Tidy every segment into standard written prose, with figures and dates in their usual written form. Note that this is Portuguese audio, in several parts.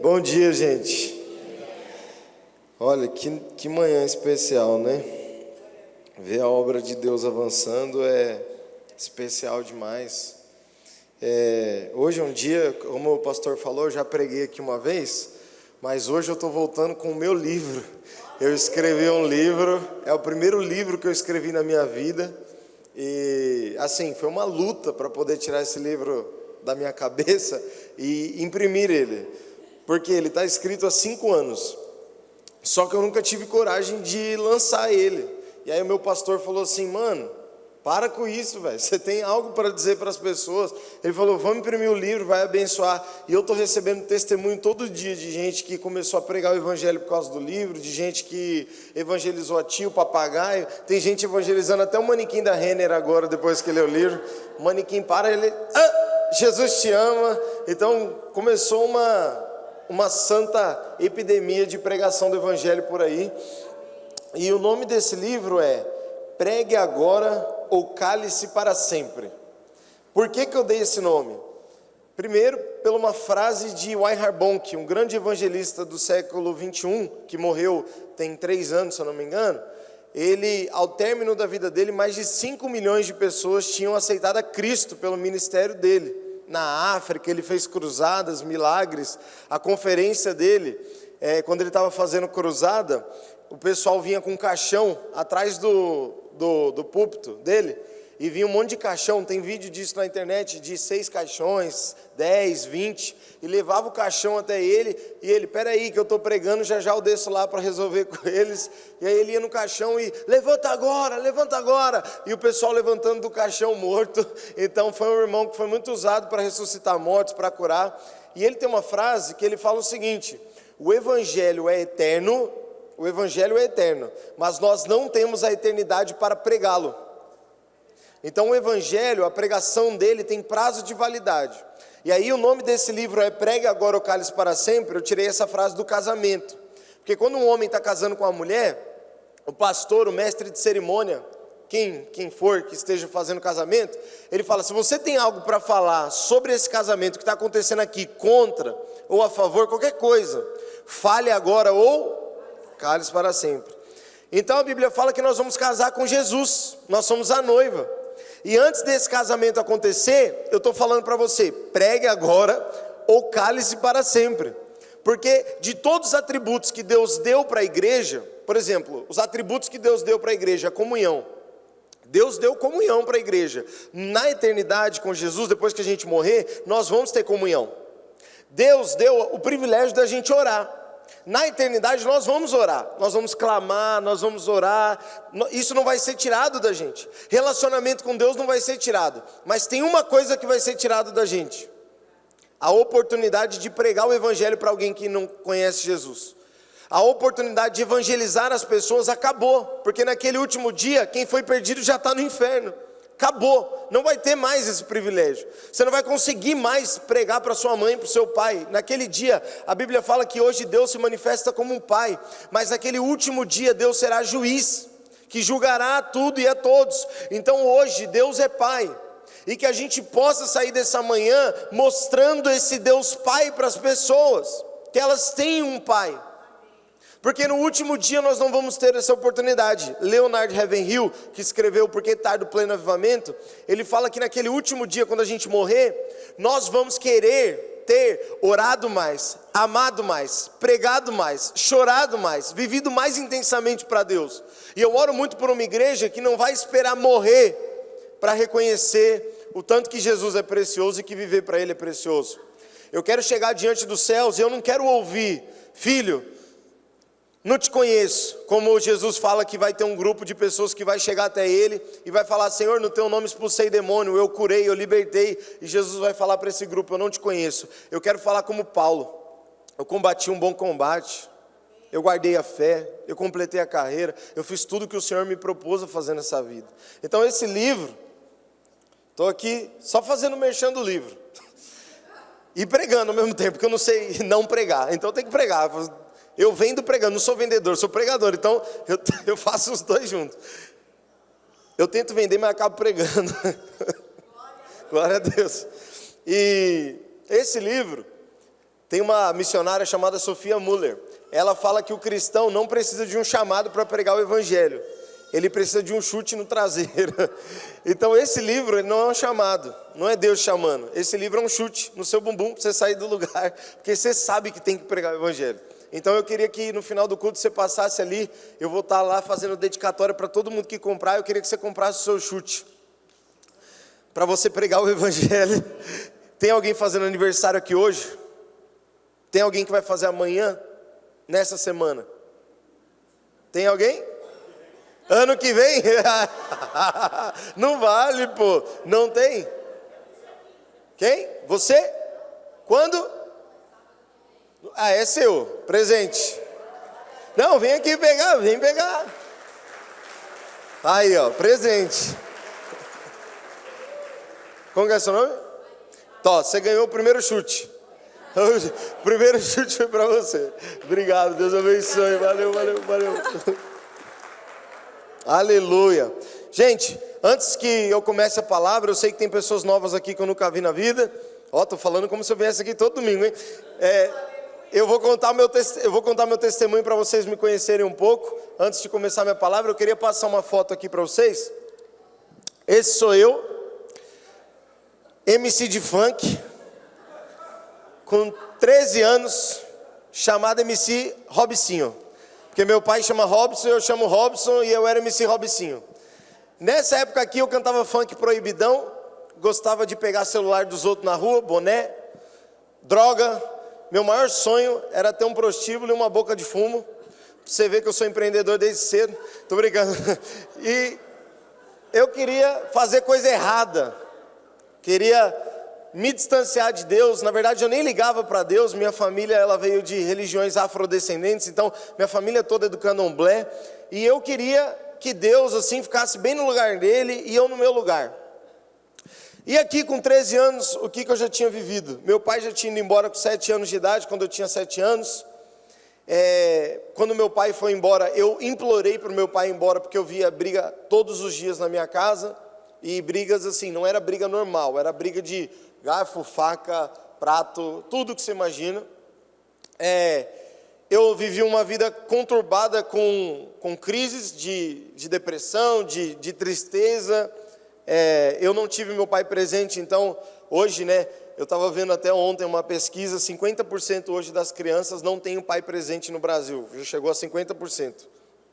Bom dia, gente. Olha, que manhã especial, né? Ver a obra de Deus avançando é especial demais. Hoje é um dia, como o pastor falou, eu já preguei aqui uma vez, mas hoje eu estou voltando com o meu livro. Eu escrevi um livro, é o primeiro livro que eu escrevi na minha vida. E assim, foi uma luta para poder tirar esse livro da minha cabeça e imprimir ele, porque ele está escrito há 5 anos, só que eu nunca tive coragem de lançar ele. E aí o meu pastor falou assim: mano, para com isso, velho, você tem algo para dizer para as pessoas. Ele falou: vamos imprimir o livro, vai abençoar. E eu estou recebendo testemunho todo dia de gente que começou a pregar o evangelho por causa do livro, de gente que evangelizou a tia, o papagaio. Tem gente evangelizando até o manequim da Renner agora, depois que leu o livro. O manequim para, ele... Jesus te ama. Então começou uma santa epidemia de pregação do evangelho por aí. E o nome desse livro é Pregue Agora ou Cale-se para Sempre. Por que eu dei esse nome? Primeiro, pela uma frase de Reinhard Bonk, um grande evangelista do século 21, que morreu tem 3 anos, se eu não me engano. Ele, ao término da vida dele, mais de 5 milhões de pessoas tinham aceitado a Cristo pelo ministério dele. Na África, ele fez cruzadas, milagres. A conferência dele, quando ele estava fazendo cruzada, o pessoal vinha com um caixão atrás do púlpito dele, e vinha um monte de caixão. Tem vídeo disso na internet, de 6 caixões, 10, 20, e levava o caixão até ele, e ele: peraí que eu estou pregando, já eu desço lá para resolver com eles. E aí ele ia no caixão e: levanta agora, e o pessoal levantando do caixão morto. Então foi um irmão que foi muito usado para ressuscitar mortos, para curar. E ele tem uma frase que ele fala o seguinte: o evangelho é eterno, mas nós não temos a eternidade para pregá-lo. Então o evangelho, a pregação dele tem prazo de validade. E aí o nome desse livro é Pregue Agora ou Cale-se para Sempre. Eu tirei essa frase do casamento, porque quando um homem está casando com uma mulher, o pastor, o mestre de cerimônia, quem for que esteja fazendo casamento, ele fala: se você tem algo para falar sobre esse casamento que está acontecendo aqui, contra ou a favor, qualquer coisa, fale agora ou cale-se para sempre. Então a Bíblia fala que nós vamos casar com Jesus, nós somos a noiva. E antes desse casamento acontecer, eu estou falando para você: pregue agora ou cale-se para sempre. Porque de todos os atributos que Deus deu para a igreja, por exemplo, os atributos que Deus deu para a igreja, a comunhão. Deus deu comunhão para a igreja. Na eternidade com Jesus, depois que a gente morrer, nós vamos ter comunhão. Deus deu o privilégio da gente orar. Na eternidade nós vamos orar, nós vamos clamar, nós vamos orar. Isso não vai ser tirado da gente. Relacionamento com Deus não vai ser tirado. Mas tem uma coisa que vai ser tirado da gente: a oportunidade de pregar o evangelho para alguém que não conhece Jesus. A oportunidade de evangelizar as pessoas acabou, porque naquele último dia quem foi perdido já está no inferno. Acabou, não vai ter mais esse privilégio. Você não vai conseguir mais pregar para sua mãe, para o seu pai. Naquele dia, a Bíblia fala que hoje Deus se manifesta como um pai, mas naquele último dia Deus será juiz, que julgará tudo e a todos. Então hoje Deus é pai, e que a gente possa sair dessa manhã mostrando esse Deus pai para as pessoas, que elas têm um pai. Porque no último dia nós não vamos ter essa oportunidade. Leonard Ravenhill, que escreveu Por que Tarde o Pleno Avivamento, ele fala que naquele último dia, quando a gente morrer, nós vamos querer ter orado mais, amado mais, pregado mais, chorado mais, vivido mais intensamente para Deus. E eu oro muito por uma igreja que não vai esperar morrer para reconhecer o tanto que Jesus é precioso e que viver para Ele é precioso. Eu quero chegar diante dos céus e eu não quero ouvir: filho, não te conheço. Como Jesus fala que vai ter um grupo de pessoas que vai chegar até Ele e vai falar: Senhor, no Teu nome expulsei demônio, eu curei, eu libertei. E Jesus vai falar para esse grupo: eu não te conheço. Eu quero falar como Paulo: eu combati um bom combate, eu guardei a fé, eu completei a carreira, eu fiz tudo que o Senhor me propôs a fazer nessa vida. Então esse livro, estou aqui só fazendo merchan do livro e pregando ao mesmo tempo, porque eu não sei não pregar, então eu tenho que pregar. Eu vendo pregando, não sou vendedor, sou pregador, então eu faço os dois juntos. Eu tento vender, mas acabo pregando. Glória a Deus. E esse livro Tem uma missionária chamada Sofia Muller. Ela fala que o cristão não precisa de um chamado para pregar o evangelho. Ele precisa de um chute no traseiro. Então esse livro não é um chamado, não é Deus chamando. Esse livro é um chute no seu bumbum para você sair do lugar, porque você sabe que tem que pregar o evangelho. Então eu queria que no final do culto você passasse ali, eu vou estar lá fazendo dedicatória para todo mundo que comprar, eu queria que você comprasse o seu chute, para você pregar o evangelho. Tem alguém fazendo aniversário aqui hoje? Tem alguém que vai fazer amanhã, nessa semana? Tem alguém? Ano que vem? Não vale, pô. Não tem? Quem? Você? Quando? Ah, é seu. Presente. Não, vem aqui pegar, vem pegar. Aí, ó, presente. Como que é seu nome? Tó, você ganhou o primeiro chute. O primeiro chute foi pra você. Obrigado, Deus abençoe. Valeu, valeu, valeu. Aleluia. Gente, antes que eu comece a palavra, eu sei que tem pessoas novas aqui que eu nunca vi na vida. Ó, tô falando como se eu viesse aqui todo domingo, hein? Eu vou contar meu testemunho para vocês me conhecerem um pouco. Antes de começar minha palavra, eu queria passar uma foto aqui para vocês. Esse sou eu, MC de funk, com 13 anos, chamado MC Robicinho. Porque meu pai chama Robson, eu chamo Robson e eu era MC Robicinho. Nessa época aqui eu cantava funk proibidão, gostava de pegar celular dos outros na rua, boné, droga. Meu maior sonho era ter um prostíbulo e uma boca de fumo. Você vê que eu sou empreendedor desde cedo, tô brincando. E eu queria fazer coisa errada, queria me distanciar de Deus. Na verdade eu nem ligava para Deus. Minha família ela veio de religiões afrodescendentes, então minha família toda é do candomblé, e eu queria que Deus assim ficasse bem no lugar dele e eu no meu lugar. E aqui com 13 anos, o que eu já tinha vivido? Meu pai já tinha ido embora com 7 anos de idade, quando eu tinha 7 anos. Quando meu pai foi embora, eu implorei para o meu pai ir embora, porque eu via briga todos os dias na minha casa, e brigas assim, não era briga normal, era briga de garfo, faca, prato, tudo que você imagina. Eu vivi uma vida conturbada com crises de depressão, de tristeza. Eu não tive meu pai presente, então hoje, né, eu estava vendo até ontem uma pesquisa, 50% hoje das crianças não têm um pai presente no Brasil, já chegou a 50%.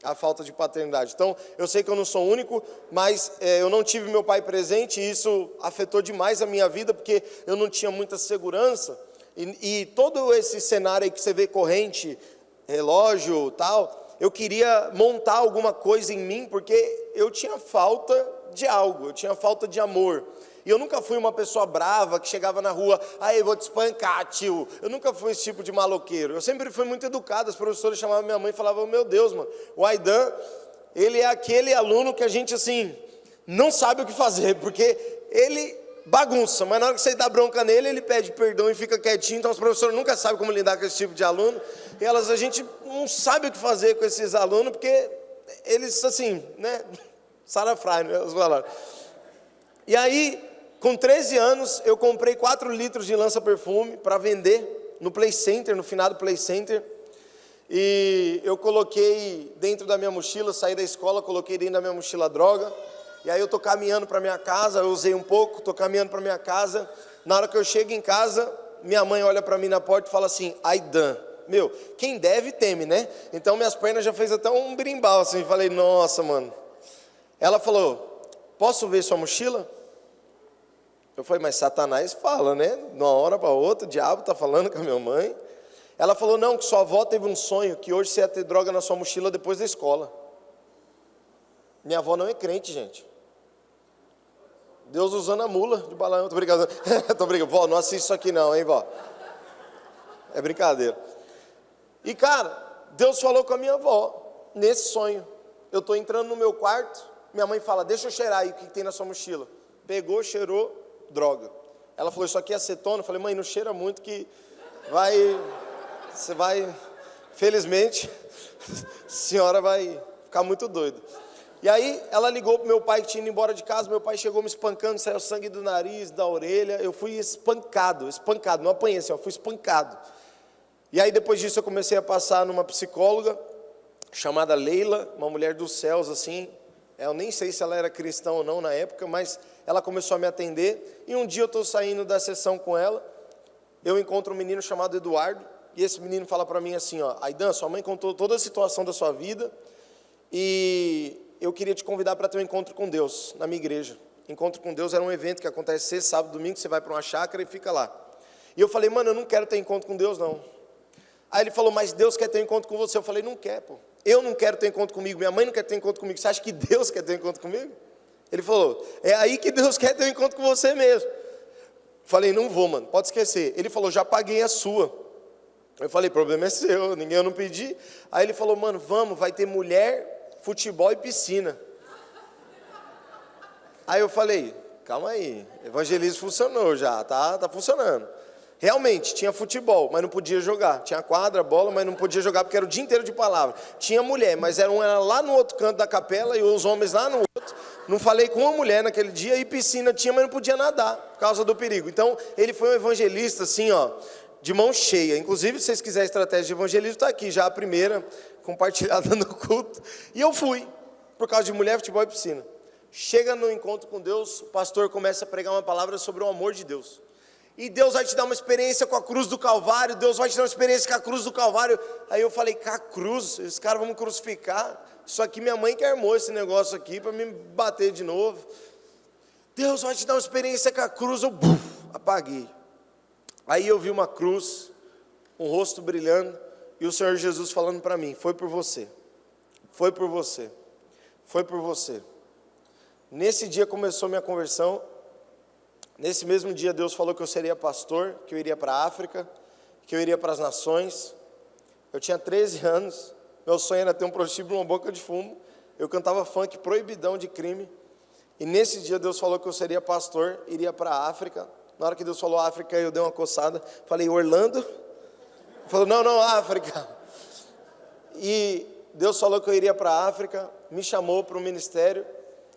A falta de paternidade. Então, eu sei que eu não sou único, mas eu não tive meu pai presente, e isso afetou demais a minha vida, porque eu não tinha muita segurança, e todo esse cenário aí que você vê, corrente, relógio, tal, eu queria montar alguma coisa em mim, porque eu tinha falta de algo, eu tinha falta de amor. E eu nunca fui uma pessoa brava que chegava na rua, aí vou te espancar, tio. Eu nunca fui esse tipo de maloqueiro. Eu sempre fui muito educado. As professoras chamavam minha mãe e falavam, meu Deus, mano, o Aidan, ele é aquele aluno que a gente, assim, não sabe o que fazer, porque ele bagunça, mas na hora que você dá bronca nele, ele pede perdão e fica quietinho. Então as professoras nunca sabem como lidar com esse tipo de aluno. E a gente não sabe o que fazer com esses alunos, porque eles, assim, né, sarafrai, né, eles falaram. E aí, com 13 anos, eu comprei 4 litros de lança-perfume para vender no Play Center, no finado Play Center. E eu coloquei dentro da minha mochila, saí da escola, coloquei dentro da minha mochila droga. E aí eu tô caminhando para minha casa, eu usei um pouco, tô caminhando para minha casa. Na hora que eu chego em casa, minha mãe olha para mim na porta e fala assim, Aidan. Meu, quem deve teme, né? Então minhas pernas já fez até um berimbau assim, falei, nossa, mano. Ela falou, posso ver sua mochila? Eu falei, mas Satanás fala, né? De uma hora para outra, o diabo está falando com a minha mãe. Ela falou, não, que sua avó teve um sonho, que hoje você ia ter droga na sua mochila depois da escola. Minha avó não é crente, gente. Deus usando a mula de balão. Tô brincando. Tô brincando. Vó, não assiste isso aqui não, hein, vó? É brincadeira. E, cara, Deus falou com a minha avó, nesse sonho. Eu tô entrando no meu quarto, minha mãe fala, deixa eu cheirar aí o que tem na sua mochila. Pegou, cheirou, droga. Ela falou, isso aqui é acetona. Eu falei, mãe, não cheira muito que você vai, felizmente, a senhora vai ficar muito doida. E aí ela ligou pro meu pai que tinha ido embora de casa, meu pai chegou me espancando, saiu sangue do nariz, da orelha, eu fui espancado, não apanhei assim, fui espancado. E aí depois disso eu comecei a passar numa psicóloga, chamada Leila, uma mulher dos céus assim. Eu nem sei se ela era cristã ou não na época, mas ela começou a me atender. E um dia eu estou saindo da sessão com ela, eu encontro um menino chamado Eduardo, e esse menino fala para mim assim, ó, Aidan, sua mãe contou toda a situação da sua vida, e eu queria te convidar para ter um encontro com Deus, na minha igreja. Encontro com Deus era um evento que acontece sexta, sábado, domingo, você vai para uma chácara e fica lá. E eu falei, mano, eu não quero ter encontro com Deus, não. Aí ele falou, mas Deus quer ter encontro com você. Eu falei, não quer, pô. Eu não quero ter encontro comigo, minha mãe não quer ter encontro comigo. Você acha que Deus quer ter encontro comigo? Ele falou, é aí que Deus quer ter encontro com você mesmo. Falei, não vou, mano, pode esquecer. Ele falou, já paguei a sua. Eu falei, problema é seu, eu não pedi. Aí ele falou, mano, vamos, vai ter mulher, futebol e piscina. Aí eu falei, calma aí, evangelismo funcionou já, tá funcionando. Realmente, tinha futebol, mas não podia jogar. Tinha quadra, bola, mas não podia jogar porque era o dia inteiro de palavra. Tinha mulher, mas era lá no outro canto da capela e os homens lá no outro. Não falei com uma mulher naquele dia, e piscina tinha, mas não podia nadar, por causa do perigo. Então, ele foi um evangelista assim, ó, de mão cheia. Inclusive, se vocês quiserem estratégia de evangelismo, está aqui já a primeira, compartilhada no culto. E eu fui, por causa de mulher, futebol e piscina. Chega no encontro com Deus, o pastor começa a pregar uma palavra sobre o amor de Deus. E Deus vai te dar uma experiência com a cruz do Calvário, Deus vai te dar uma experiência com a cruz do Calvário. Aí eu falei, com a cruz, esses caras vão me crucificar. Isso aqui minha mãe que armou esse negócio aqui para me bater de novo. Deus vai te dar uma experiência com a cruz, eu apaguei. Aí eu vi uma cruz, um rosto brilhando, e o Senhor Jesus falando para mim, foi por você, foi por você, foi por você. Nesse dia começou minha conversão. Nesse mesmo dia Deus falou que eu seria pastor, que eu iria para a África, que eu iria para as nações. Eu tinha 13 anos, meu sonho era ter um prostíbulo, uma boca de fumo. Eu cantava funk proibidão de crime. E nesse dia Deus falou que eu seria pastor, iria para a África. Na hora que Deus falou África, eu dei uma coçada, falei, Orlando? Ele falou, não, África. E Deus falou que eu iria para a África, me chamou para o ministério.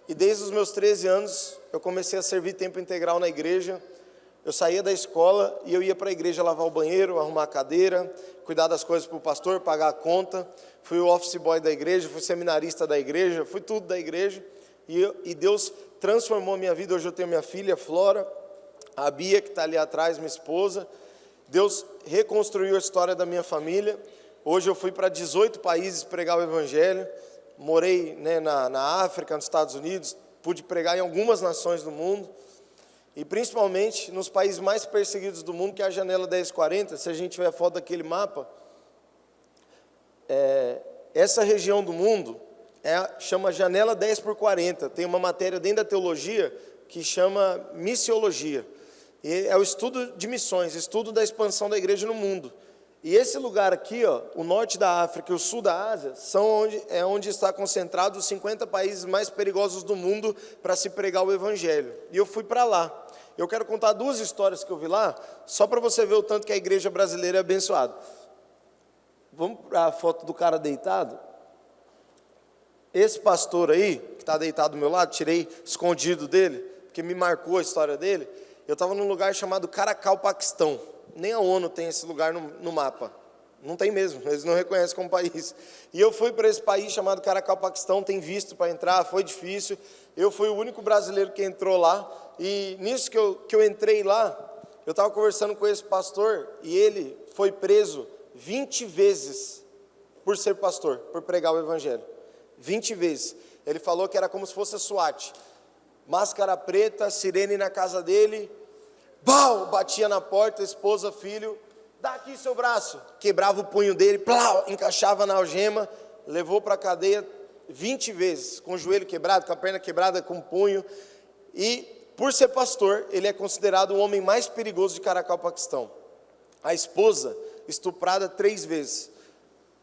E desde os meus 13 anos, eu comecei a servir tempo integral na igreja. Eu saía da escola e eu ia para a igreja lavar o banheiro, arrumar a cadeira, cuidar das coisas para o pastor, pagar a conta. Fui o office boy da igreja, fui seminarista da igreja, fui tudo da igreja. E Deus transformou a minha vida. Hoje eu tenho minha filha, Flora, a Bia, que está ali atrás, minha esposa. Deus reconstruiu a história da minha família. Hoje eu fui para 18 países pregar o evangelho. Morei, na África, nos Estados Unidos, pude pregar em algumas nações do mundo, e principalmente nos países mais perseguidos do mundo, que é a janela 1040, se a gente tiver foto daquele mapa, essa região do mundo chama janela 10x40, tem uma matéria dentro da teologia que chama missiologia, e é o estudo de missões, estudo da expansão da igreja no mundo. E esse lugar aqui, ó, o norte da África e o sul da Ásia, onde está concentrado os 50 países mais perigosos do mundo para se pregar o evangelho. E eu fui para lá. Eu quero contar duas histórias que eu vi lá, só para você ver o tanto que a igreja brasileira é abençoada. Vamos para a foto do cara deitado? Esse pastor aí, que está deitado do meu lado, tirei escondido dele, porque me marcou a história dele. Eu estava num lugar chamado Caracal, Paquistão. Nem a ONU tem esse lugar no mapa. Não tem mesmo, eles não reconhecem como país. E eu fui para esse país chamado Caracal, Paquistão, tem visto para entrar, foi difícil. Eu fui o único brasileiro que entrou lá. E nisso que eu entrei lá, eu estava conversando com esse pastor, e ele foi preso 20 vezes por ser pastor, por pregar o evangelho. 20 vezes. Ele falou que era como se fosse a SWAT. Máscara preta, sirene na casa dele. Bau! Batia na porta, esposa, filho, dá aqui seu braço. Quebrava o punho dele, plau, encaixava na algema, levou para a cadeia 20 vezes, com o joelho quebrado, com a perna quebrada, com o punho. E, por ser pastor, ele é considerado o homem mais perigoso de Caracal, Paquistão. A esposa, estuprada 3 vezes,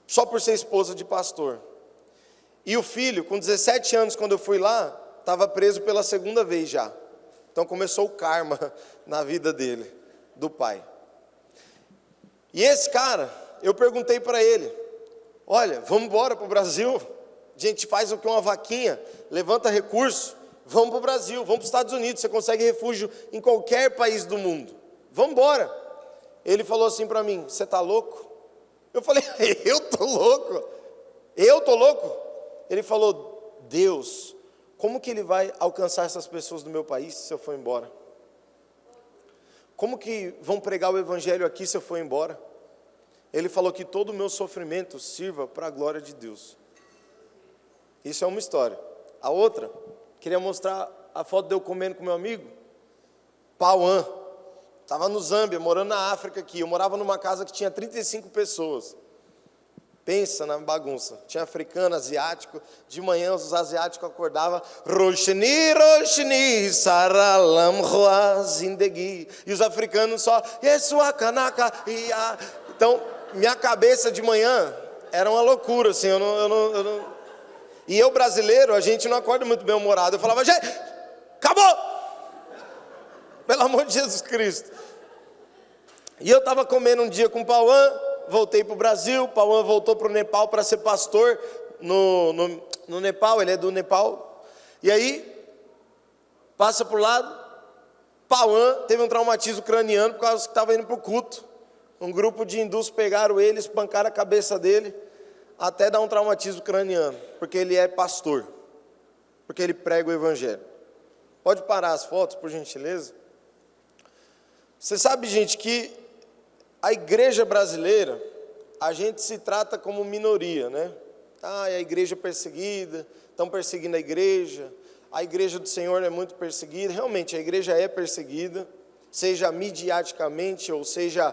só por ser esposa de pastor. E o filho, com 17 anos, quando eu fui lá, estava preso pela 2ª vez já. Então começou o karma na vida dele, do pai. E esse cara, eu perguntei para ele, olha, vamos embora para o Brasil? A gente faz o que? Uma vaquinha, levanta recurso, vamos para o Brasil, vamos para os Estados Unidos, você consegue refúgio em qualquer país do mundo. Vamos embora. Ele falou assim para mim, você está louco? Eu falei, eu tô louco? Eu tô louco? Ele falou, Deus, como que Ele vai alcançar essas pessoas do meu país se eu for embora? Como que vão pregar o evangelho aqui se eu for embora? Ele falou que todo o meu sofrimento sirva para a glória de Deus. Isso é uma história. A outra, queria mostrar a foto de eu comendo com meu amigo, Pauã. Estava no Zâmbia, morando na África aqui. Eu morava numa casa que tinha 35 pessoas. Pensa na bagunça. Tinha africano, asiático. De manhã os asiáticos acordavam. Roshni, Roshni, Saralam, Roa, Zindegi. E os africanos só. Yesua, Kanaka, Ia. Então, minha cabeça de manhã era uma loucura, assim. Eu não... E eu, brasileiro, a gente não acorda muito bem humorado. Eu falava, gente, acabou! Pelo amor de Jesus Cristo. E eu estava comendo um dia com o Pauã, voltei para o Brasil, Pauã voltou para o Nepal para ser pastor no Nepal, ele é do Nepal. E aí, passa por lado, Pauã teve um traumatismo craniano por causa que estava indo para o culto. Um grupo de hindus pegaram ele, espancaram a cabeça dele, até dar um traumatismo craniano, porque ele é pastor, porque ele prega o evangelho. Pode parar as fotos, por gentileza? Você sabe, gente, que a igreja brasileira, a gente se trata como minoria, né? É a igreja perseguida, estão perseguindo a igreja do Senhor é muito perseguida. Realmente, a igreja é perseguida, seja midiaticamente, ou seja,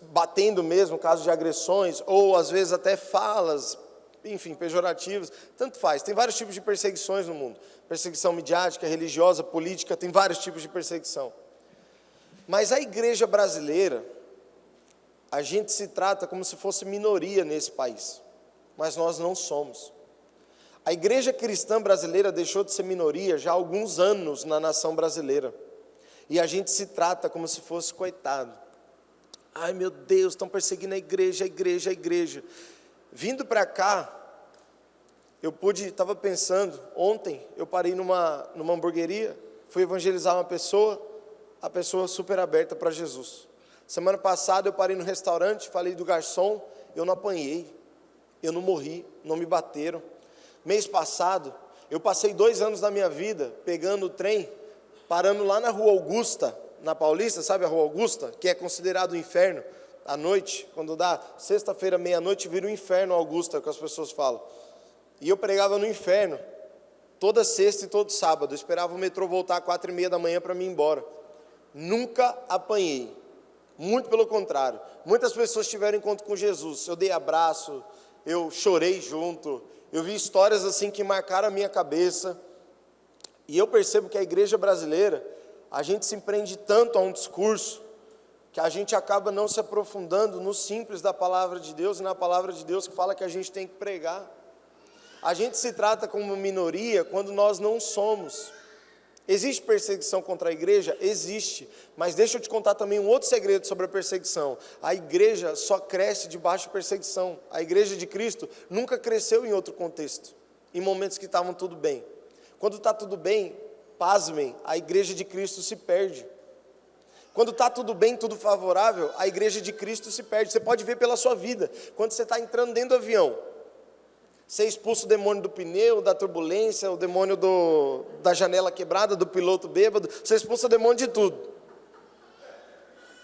batendo mesmo, caso de agressões, ou às vezes até falas, enfim, pejorativas, tanto faz. Tem vários tipos de perseguições no mundo. Perseguição midiática, religiosa, política, tem vários tipos de perseguição. Mas a igreja brasileira, a gente se trata como se fosse minoria nesse país, mas nós não somos. A igreja cristã brasileira deixou de ser minoria já há alguns anos na nação brasileira, e a gente se trata como se fosse coitado. Ai meu Deus, estão perseguindo a igreja. Vindo para cá, estava pensando, ontem eu parei numa hamburgueria, fui evangelizar uma pessoa, a pessoa super aberta para Jesus. Semana passada eu parei no restaurante, falei do garçom, eu não apanhei, eu não morri, não me bateram. Mês passado, eu passei 2 anos da minha vida pegando o trem, parando lá na Rua Augusta, na Paulista, sabe a Rua Augusta? Que é considerado um inferno, à noite, quando dá sexta-feira, meia-noite, vira um inferno Augusta, que as pessoas falam. E eu pregava no inferno, toda sexta e todo sábado, eu esperava o metrô voltar às 4h30 da manhã para mim ir embora. Nunca apanhei, muito pelo contrário. Muitas pessoas tiveram encontro com Jesus, eu dei abraço, eu chorei junto, eu vi histórias assim que marcaram a minha cabeça. E eu percebo que a igreja brasileira, a gente se prende tanto a um discurso, que a gente acaba não se aprofundando no simples da palavra de Deus, e na palavra de Deus que fala que a gente tem que pregar. A gente se trata como minoria quando nós não somos. Existe perseguição contra a igreja? Existe, mas deixa eu te contar também um outro segredo sobre a perseguição. A igreja só cresce debaixo de perseguição. A igreja de Cristo nunca cresceu em outro contexto, em momentos que estavam tudo bem. Quando está tudo bem, pasmem, a igreja de Cristo se perde. Quando está tudo bem, tudo favorável, a igreja de Cristo se perde. Você pode ver pela sua vida, quando você está entrando dentro do avião, você expulsa o demônio do pneu, da turbulência, o demônio da janela quebrada, do piloto bêbado, você expulsa o demônio de tudo.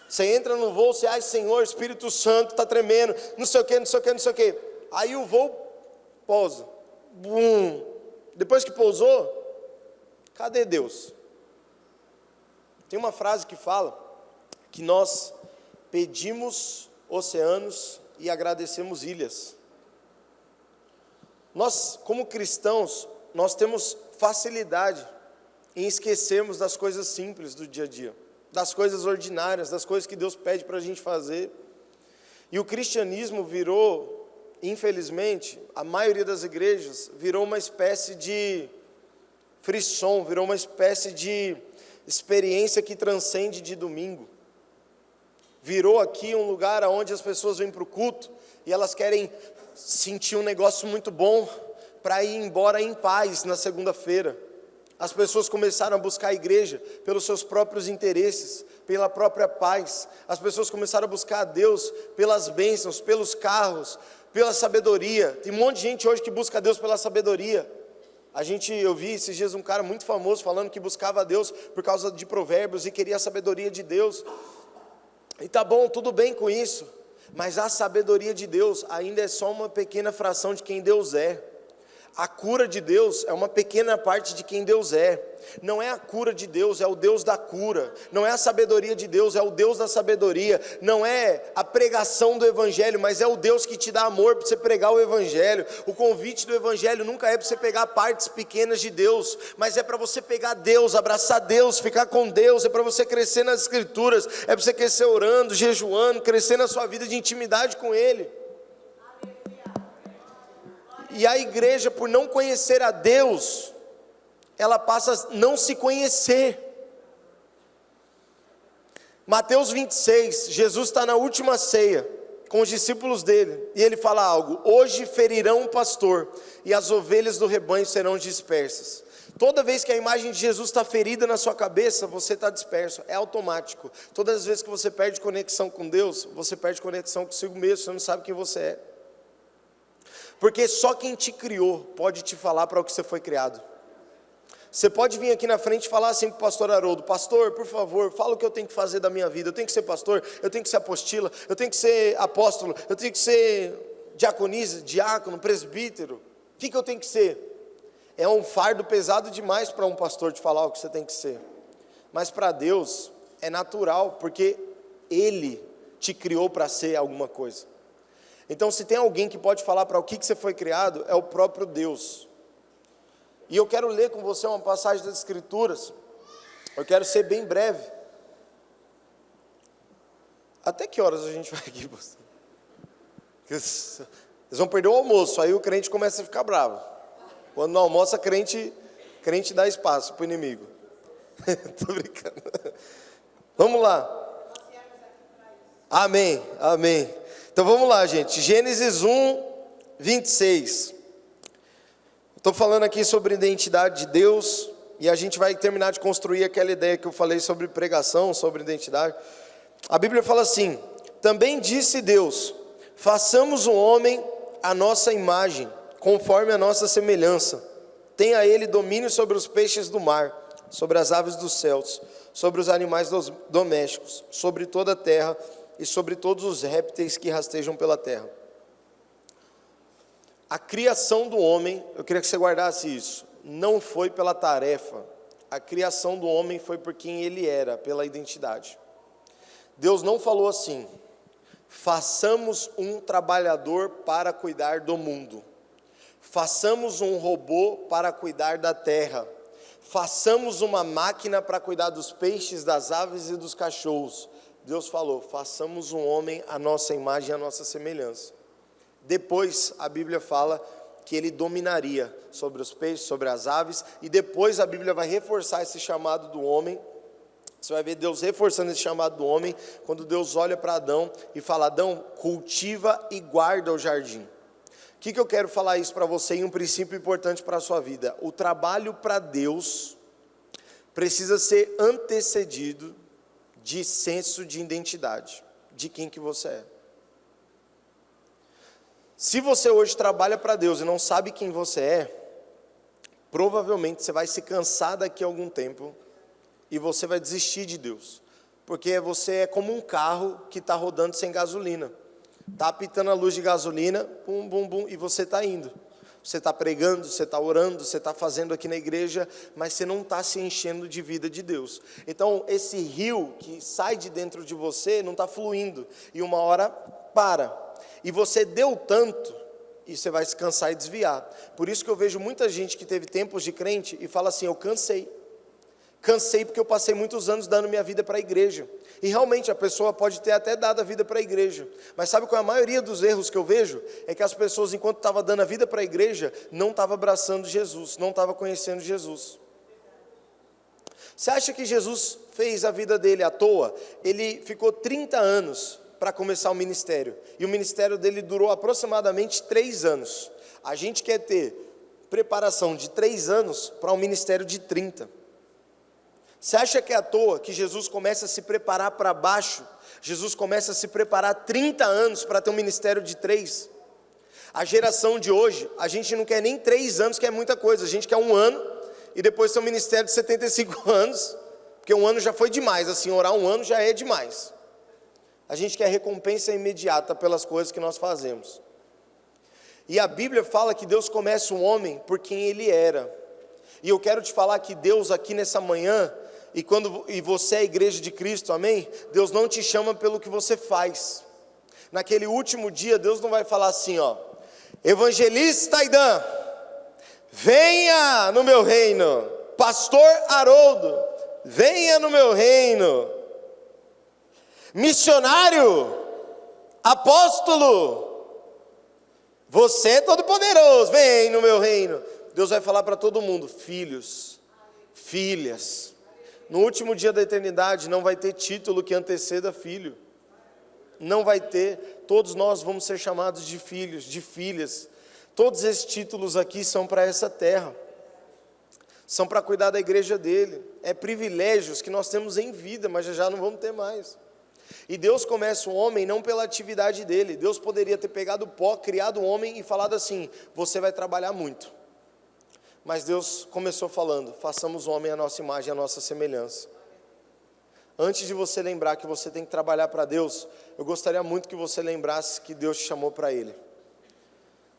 Você entra no voo, você, ai Senhor, Espírito Santo está tremendo, não sei o que. Aí o voo pousa. Bum. Depois que pousou, cadê Deus? Tem uma frase que fala que nós pedimos oceanos e agradecemos ilhas. Nós, como cristãos, nós temos facilidade em esquecermos das coisas simples do dia a dia, das coisas ordinárias, das coisas que Deus pede para a gente fazer. E o cristianismo virou, infelizmente, a maioria das igrejas virou uma espécie de frisson, virou uma espécie de experiência que transcende de domingo. Virou aqui um lugar onde as pessoas vêm para o culto e elas querem sentir um negócio muito bom para ir embora em paz na segunda-feira. As pessoas começaram a buscar a igreja pelos seus próprios interesses, pela própria paz. As pessoas começaram a buscar a Deus pelas bênçãos, pelos carros, pela sabedoria. Tem um monte de gente hoje que busca a Deus pela sabedoria. Eu vi esses dias um cara muito famoso falando que buscava a Deus por causa de provérbios e queria a sabedoria de Deus. E tá bom, tudo bem com isso, mas a sabedoria de Deus ainda é só uma pequena fração de quem Deus é. A cura de Deus é uma pequena parte de quem Deus é. Não é a cura de Deus, é o Deus da cura. Não é a sabedoria de Deus, é o Deus da sabedoria. Não é a pregação do Evangelho, mas é o Deus que te dá amor para você pregar o Evangelho. O convite do Evangelho nunca é para você pegar partes pequenas de Deus, mas é para você pegar Deus, abraçar Deus, ficar com Deus. É para você crescer nas Escrituras, é para você crescer orando, jejuando, crescer na sua vida de intimidade com Ele. E a igreja, por não conhecer a Deus, ela passa a não se conhecer. Mateus 26, Jesus está na última ceia, com os discípulos dele, e ele fala algo: hoje ferirão o pastor, e as ovelhas do rebanho serão dispersas. Toda vez que a imagem de Jesus está ferida na sua cabeça, você está disperso, é automático. Todas as vezes que você perde conexão com Deus, você perde conexão consigo mesmo, você não sabe quem você é. Porque só quem te criou pode te falar para o que você foi criado. Você pode vir aqui na frente e falar assim para o pastor Haroldo: pastor, por favor, fala o que eu tenho que fazer da minha vida. Eu tenho que ser pastor, eu tenho que ser apostila, eu tenho que ser apóstolo, eu tenho que ser diaconisa, diácono, presbítero. O que eu tenho que ser? É um fardo pesado demais para um pastor te falar o que você tem que ser. Mas para Deus é natural, porque Ele te criou para ser alguma coisa. Então, se tem alguém que pode falar para o que você foi criado, é o próprio Deus. E eu quero ler com você uma passagem das Escrituras. Eu quero ser bem breve. Até que horas a gente vai aqui, pastor? Eles vão perder o almoço, aí o crente começa a ficar bravo. Quando não almoça, crente dá espaço para o inimigo. Estou brincando. Vamos lá. Amém, amém. Então vamos lá, gente. Gênesis 1, 26. Estou falando aqui sobre a identidade de Deus, e a gente vai terminar de construir aquela ideia que eu falei sobre pregação, sobre identidade. A Bíblia fala assim: também disse Deus: façamos o homem à nossa imagem, conforme a nossa semelhança. Tenha ele domínio sobre os peixes do mar, sobre as aves dos céus, sobre os animais domésticos, sobre toda a terra, e sobre todos os répteis que rastejam pela terra. A criação do homem, eu queria que você guardasse isso, não foi pela tarefa. A criação do homem foi por quem ele era, pela identidade. Deus não falou assim: façamos um trabalhador para cuidar do mundo, façamos um robô para cuidar da terra, façamos uma máquina para cuidar dos peixes, das aves e dos cachorros. Deus falou: façamos um homem à nossa imagem e à nossa semelhança. Depois a Bíblia fala que ele dominaria sobre os peixes, sobre as aves, e depois a Bíblia vai reforçar esse chamado do homem. Você vai ver Deus reforçando esse chamado do homem, quando Deus olha para Adão e fala: Adão, cultiva e guarda o jardim. O que eu quero falar isso para você em um princípio importante para a sua vida? O trabalho para Deus precisa ser antecedido de senso de identidade, de quem que você é. Se você hoje trabalha para Deus e não sabe quem você é, provavelmente você vai se cansar daqui a algum tempo e você vai desistir de Deus, porque você é como um carro que está rodando sem gasolina, está apitando a luz de gasolina, bum, bum, bum, e você está indo. Você está pregando, você está orando, você está fazendo aqui na igreja, mas você não está se enchendo de vida de Deus. Então esse rio que sai de dentro de você não está fluindo, e uma hora para, e você deu tanto, e você vai se cansar e desviar. Por isso que eu vejo muita gente que teve tempos de crente e fala assim: eu cansei porque eu passei muitos anos dando minha vida para a igreja. E realmente a pessoa pode ter até dado a vida para a igreja, mas sabe qual é a maioria dos erros que eu vejo? É que as pessoas, enquanto estavam dando a vida para a igreja, não estavam abraçando Jesus, não estavam conhecendo Jesus. Você acha que Jesus fez a vida dele à toa? Ele ficou 30 anos para começar o ministério, e o ministério dele durou aproximadamente 3 anos. A gente quer ter preparação de 3 anos para um ministério de 30. Você acha que é à toa que Jesus começa a se preparar para baixo? Jesus começa a se preparar 30 anos para ter um ministério de 3. A geração de hoje, a gente não quer nem 3 anos, que é muita coisa. A gente quer 1 ano e depois ter um ministério de 75 anos, porque 1 ano já foi demais, assim, orar 1 ano já é demais. A gente quer recompensa imediata pelas coisas que nós fazemos. E a Bíblia fala que Deus começa um homem por quem ele era. E eu quero te falar que Deus aqui nessa manhã, e você é a igreja de Cristo, amém? Deus não te chama pelo que você faz. Naquele último dia, Deus não vai falar assim, ó: evangelista Aidan, venha no meu reino. Pastor Haroldo, venha no meu reino. Missionário, apóstolo, você é todo poderoso, vem no meu reino. Deus vai falar para todo mundo: filhos, filhas. No último dia da eternidade não vai ter título que anteceda filho. Não vai ter. Todos nós vamos ser chamados de filhos, de filhas. Todos esses títulos aqui são para essa terra. São para cuidar da igreja dele. É privilégios que nós temos em vida, mas já não vamos ter mais. E Deus começa o homem não pela atividade dele. Deus poderia ter pegado o pó, criado o homem e falado assim: você vai trabalhar muito. Mas Deus começou falando: façamos o homem à nossa imagem, à nossa semelhança. Antes de você lembrar que você tem que trabalhar para Deus, eu gostaria muito que você lembrasse que Deus te chamou para Ele.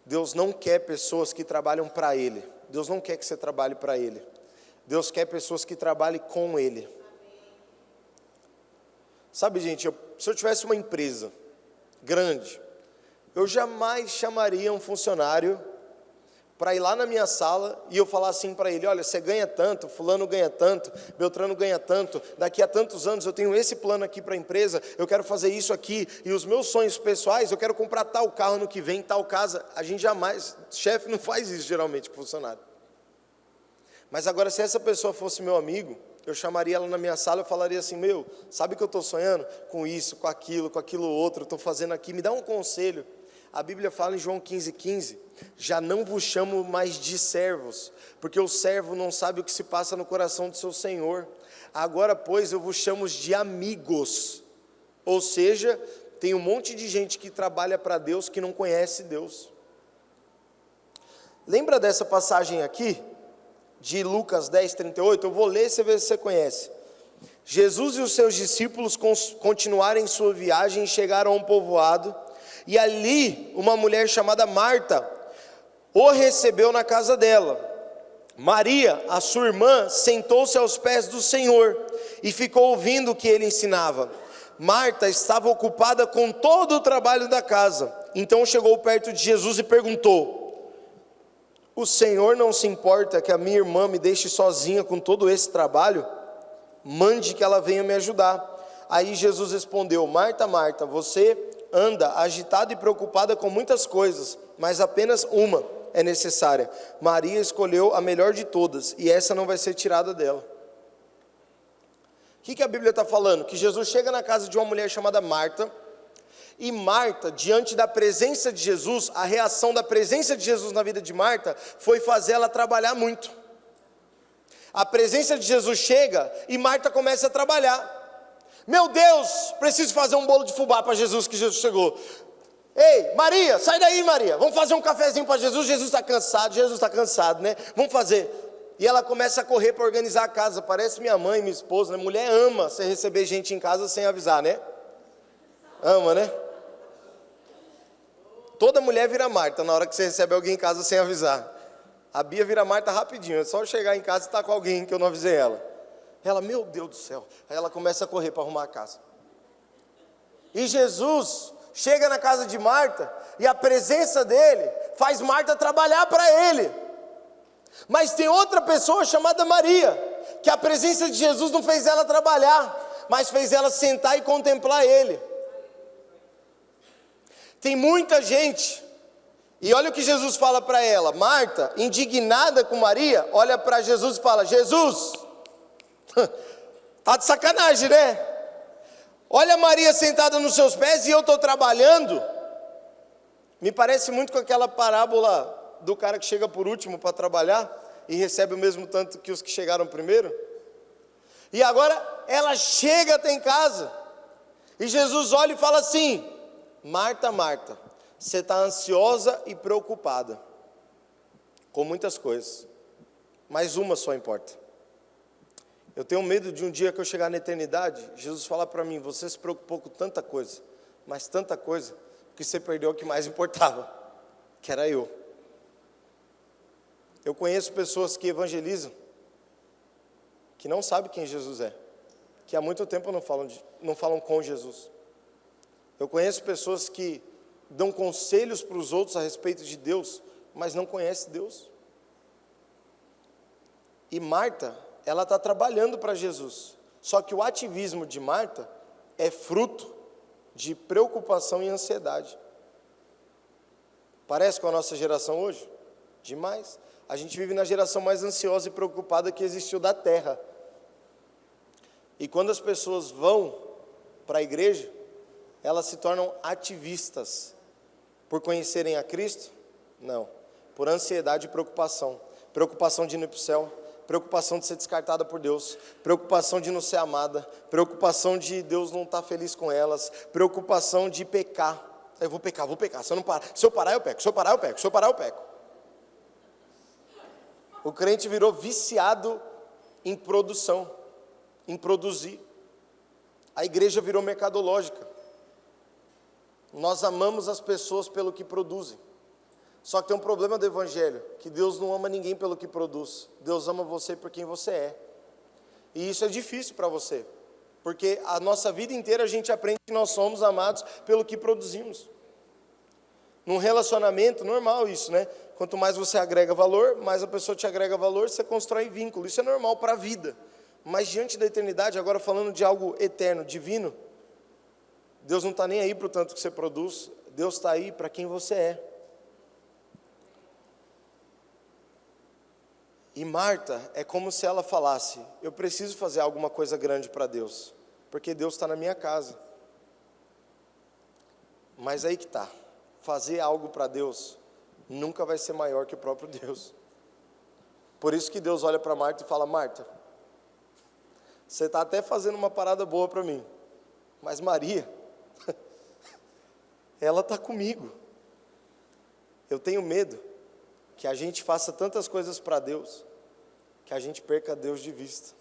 Deus não quer pessoas que trabalham para Ele. Deus não quer que você trabalhe para Ele. Deus quer pessoas que trabalhem com Ele. Sabe, gente, se eu tivesse uma empresa grande, eu jamais chamaria um funcionário para ir lá na minha sala e eu falar assim para ele: olha, você ganha tanto, fulano ganha tanto, Beltrano ganha tanto, daqui a tantos anos eu tenho esse plano aqui para a empresa, eu quero fazer isso aqui, e os meus sonhos pessoais, eu quero comprar tal carro ano que vem, tal casa. A gente jamais, chefe não faz isso geralmente com funcionário. Mas agora, se essa pessoa fosse meu amigo, eu chamaria ela na minha sala e falaria assim: meu, sabe que eu estou sonhando? Com isso, com aquilo outro, estou fazendo aqui, me dá um conselho. A Bíblia fala em João 15:15, já não vos chamo mais de servos, porque o servo não sabe o que se passa no coração do seu Senhor. Agora, pois, eu vos chamo de amigos. Ou seja, tem um monte de gente que trabalha para Deus que não conhece Deus. Lembra dessa passagem aqui, de Lucas 10:38? Eu vou ler e você vê se você conhece. Jesus e os seus discípulos continuaram em sua viagem e chegaram a um povoado. E ali uma mulher chamada Marta o recebeu na casa dela. Maria, a sua irmã, sentou-se aos pés do Senhor e ficou ouvindo o que ele ensinava. Marta estava ocupada com todo o trabalho da casa. Então chegou perto de Jesus e perguntou: o Senhor não se importa que a minha irmã me deixe sozinha com todo esse trabalho? Mande que ela venha me ajudar. Aí Jesus respondeu: Marta, Marta, você anda agitada e preocupada com muitas coisas, mas apenas uma é necessária. Maria escolheu a melhor de todas, e essa não vai ser tirada dela. O que a Bíblia está falando? Que Jesus chega na casa de uma mulher chamada Marta, e Marta, diante da presença de Jesus, a reação da presença de Jesus na vida de Marta foi fazer ela trabalhar muito. A presença de Jesus chega e Marta começa a trabalhar. Meu Deus, preciso fazer um bolo de fubá para Jesus, que Jesus chegou. Ei, Maria, sai daí, Maria, vamos fazer um cafezinho para Jesus. Jesus está cansado, né? Vamos fazer. E ela começa a correr para organizar a casa. Parece minha mãe, minha esposa, né? Mulher ama você receber gente em casa sem avisar, né? Ama, né? Toda mulher vira Marta na hora que você recebe alguém em casa sem avisar. A Bia vira Marta rapidinho, é só eu chegar em casa e estar com alguém que eu não avisei ela. Ela, meu Deus do céu. Aí ela começa a correr para arrumar a casa. E Jesus chega na casa de Marta, e a presença dele faz Marta trabalhar para ele. Mas tem outra pessoa chamada Maria, que a presença de Jesus não fez ela trabalhar, mas fez ela sentar e contemplar ele. Tem muita gente, e olha o que Jesus fala para ela. Marta, indignada com Maria, olha para Jesus e fala: Jesus, tá de sacanagem, né? Olha Maria sentada nos seus pés e eu estou trabalhando. Me parece muito com aquela parábola do cara que chega por último para trabalhar e recebe o mesmo tanto que os que chegaram primeiro? E agora ela chega até em casa, e Jesus olha e fala assim: Marta, Marta, você está ansiosa e preocupada com muitas coisas, mas uma só importa. Eu tenho medo de um dia que eu chegar na eternidade, Jesus falar para mim: você se preocupou com tanta coisa, mas tanta coisa, que você perdeu o que mais importava, que era eu. Eu conheço pessoas que evangelizam, que não sabem quem Jesus é, que há muito tempo não falam com Jesus. Eu conheço pessoas que dão conselhos para os outros a respeito de Deus, mas não conhecem Deus. E Marta, ela está trabalhando para Jesus, só que o ativismo de Marta é fruto de preocupação e ansiedade. Parece com a nossa geração hoje? Demais. A gente vive na geração mais ansiosa e preocupada que existiu da terra. E quando as pessoas vão para a igreja, elas se tornam ativistas. Por conhecerem a Cristo? Não. Por ansiedade e preocupação. Preocupação de ir para o céu. Preocupação de ser descartada por Deus. Preocupação de não ser amada. Preocupação de Deus não estar feliz com elas. Preocupação de pecar. Eu vou pecar. Se eu parar, eu peco. Se eu parar, eu peco. O crente virou viciado em produção, em produzir. A igreja virou mercadológica. Nós amamos as pessoas pelo que produzem. Só que tem um problema do evangelho, que Deus não ama ninguém pelo que produz. Deus ama você por quem você é. E isso é difícil para você, porque a nossa vida inteira a gente aprende que nós somos amados pelo que produzimos. Num relacionamento, normal isso, né? Quanto mais você agrega valor, mais a pessoa te agrega valor, você constrói vínculo. Isso é normal para a vida. Mas diante da eternidade, agora falando de algo eterno, divino, Deus não está nem aí para o tanto que você produz. Deus está aí para quem você é. E Marta, é como se ela falasse: eu preciso fazer alguma coisa grande para Deus, porque Deus está na minha casa. Mas aí que está, fazer algo para Deus nunca vai ser maior que o próprio Deus. Por isso que Deus olha para Marta e fala: Marta, você está até fazendo uma parada boa para mim, mas Maria, ela está comigo. Eu tenho medo que a gente faça tantas coisas para Deus, que a gente perca Deus de vista.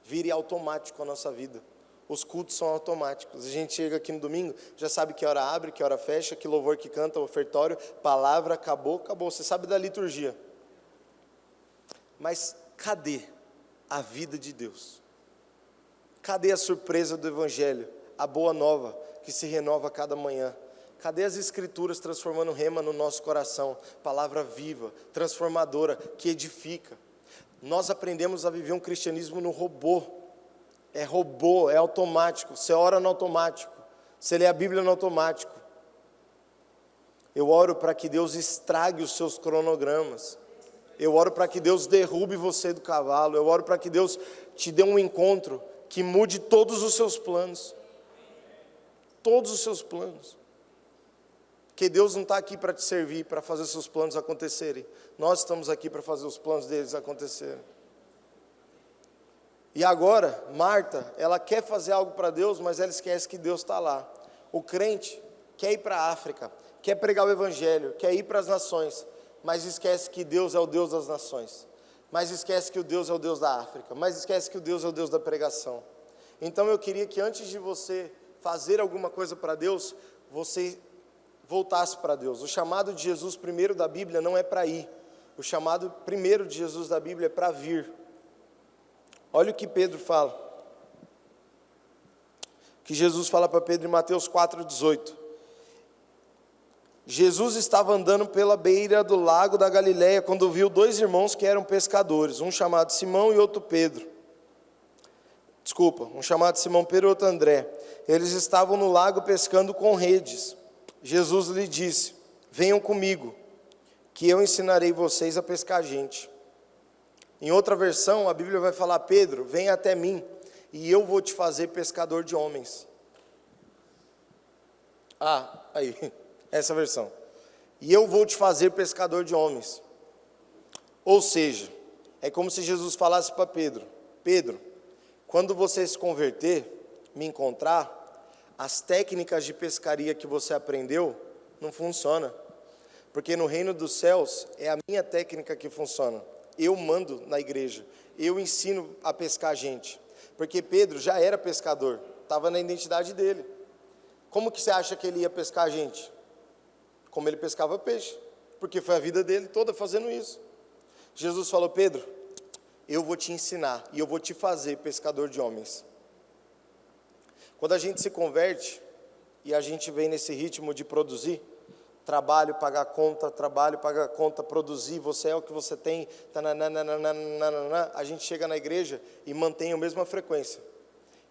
Vire automático a nossa vida. Os cultos são automáticos. A gente chega aqui no domingo, já sabe que hora abre, que hora fecha, que louvor que canta, ofertório, palavra, acabou. Você sabe da liturgia. Mas cadê a vida de Deus? Cadê a surpresa do evangelho? A boa nova que se renova a cada manhã? Cadê as escrituras transformando rema no nosso coração? Palavra viva, transformadora, que edifica. Nós aprendemos a viver um cristianismo no robô. É robô, é automático. Você ora no automático. Você lê a Bíblia no automático. Eu oro para que Deus estrague os seus cronogramas. Eu oro para que Deus derrube você do cavalo. Eu oro para que Deus te dê um encontro que mude todos os seus planos. Todos os seus planos. Porque Deus não está aqui para te servir, para fazer seus planos acontecerem. Nós estamos aqui para fazer os planos deles acontecerem. E agora, Marta, ela quer fazer algo para Deus, mas ela esquece que Deus está lá. O crente quer ir para a África, quer pregar o evangelho, quer ir para as nações, mas esquece que Deus é o Deus das nações. Mas esquece que o Deus é o Deus da África, mas esquece que o Deus é o Deus da pregação. Então eu queria que antes de você fazer alguma coisa para Deus, você voltasse para Deus. O chamado de Jesus primeiro da Bíblia não é para ir. O chamado primeiro de Jesus da Bíblia é para vir. Olha o que Pedro fala. Que Jesus fala para Pedro em Mateus 4,18. Jesus estava andando pela beira do lago da Galileia quando viu dois irmãos que eram pescadores, um chamado Simão e outro Pedro. Um chamado Simão Pedro e outro André. Eles estavam no lago pescando com redes. Jesus lhe disse: venham comigo, que eu ensinarei vocês a pescar gente. Em outra versão, a Bíblia vai falar: Pedro, vem até mim, e eu vou te fazer pescador de homens. Aí, essa versão. e eu vou te fazer pescador de homens. Ou seja, é como se Jesus falasse para Pedro: Pedro, quando você se converter, me encontrar, as técnicas de pescaria que você aprendeu não funcionam. Porque no reino dos céus é a minha técnica que funciona. Eu mando na igreja, eu ensino a pescar gente. Porque Pedro já era pescador, estava na identidade dele. Como que você acha que ele ia pescar gente? Como ele pescava peixe, porque foi a vida dele toda fazendo isso. Jesus falou: Pedro, eu vou te ensinar e eu vou te fazer pescador de homens. Quando a gente se converte e a gente vem nesse ritmo de produzir, trabalho, pagar conta, produzir, você é o que você tem, a gente chega na igreja e mantém a mesma frequência.